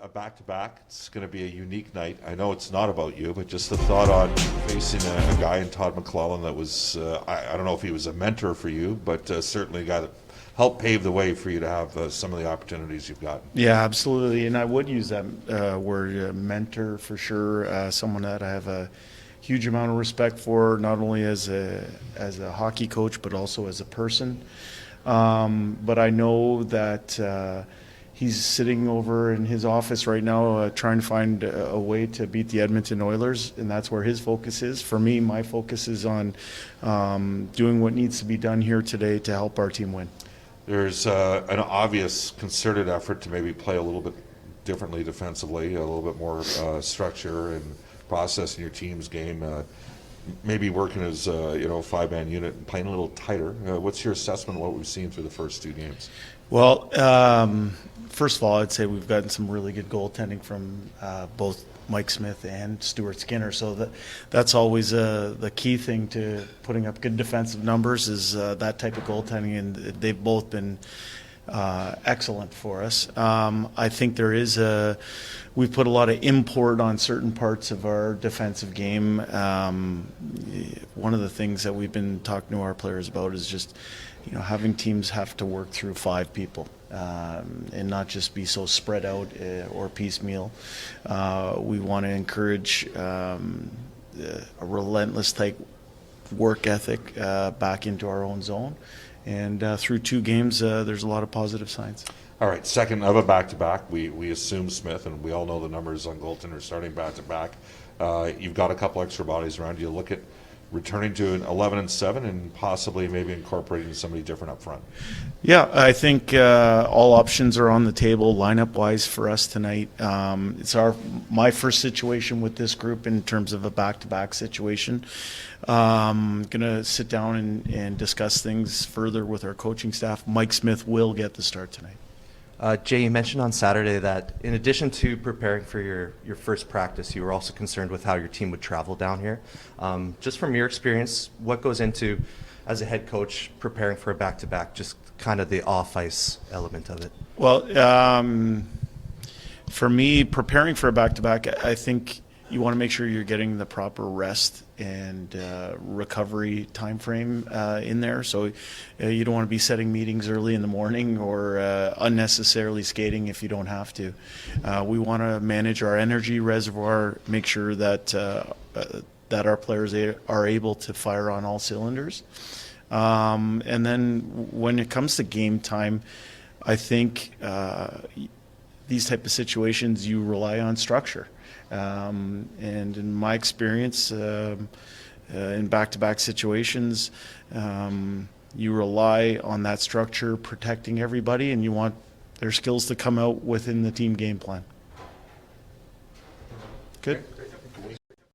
a back-to-back. It's going to be a unique night. I know it's not about you, but just the thought on facing a guy in Todd McClellan that was, I don't know if he was a mentor for you, but certainly a guy that helped pave the way for you to have some of the opportunities you've gotten. Yeah, absolutely. And I would use that word, mentor, for sure. Someone that I have a huge amount of respect for, not only as a hockey coach, but also as a person. But I know that he's sitting over in his office right now trying to find a way to beat the Edmonton Oilers, and that's where his focus is. For me, my focus is on doing what needs to be done here today to help our team win. There's an obvious concerted effort to maybe play a little bit differently defensively, a little bit more structure and process in your team's game. Maybe working as five-man unit and playing a little tighter. What's your assessment of what we've seen through the first two games? Well, first of all, I'd say we've gotten some really good goaltending from both Mike Smith and Stuart Skinner. So that's always the key thing to putting up good defensive numbers is that type of goaltending, and they've both been excellent for us. I think we've put a lot of import on certain parts of our defensive game. One of the things that we've been talking to our players about is just, having teams have to work through five people and not just be so spread out or piecemeal. We want to encourage a relentless type work ethic back into our own zone. And through two games, there's a lot of positive signs. All right, second of a back-to-back, we assume Smith, and we all know the numbers on goaltenders starting back-to-back. You've got a couple extra bodies around you. Look at returning to an 11-7 and possibly maybe incorporating somebody different up front. Yeah, I think all options are on the table lineup-wise for us tonight. It's my first situation with this group in terms of a back-to-back situation. Going to sit down and discuss things further with our coaching staff. Mike Smith will get the start tonight. Jay, you mentioned on Saturday that in addition to preparing for your first practice, you were also concerned with how your team would travel down here. Just from your experience, what goes into, as a head coach, preparing for a back-to-back, just kind of the off-ice element of it? Well, for me, preparing for a back-to-back, I think you want to make sure you're getting the proper rest and recovery time frame in there. So you don't want to be setting meetings early in the morning or unnecessarily skating if you don't have to. We want to manage our energy reservoir, make sure that our players are able to fire on all cylinders. And then when it comes to game time, I think these type of situations, you rely on structure. And in my experience, in back-to-back situations, you rely on that structure protecting everybody, and you want their skills to come out within the team game plan. Good. Okay.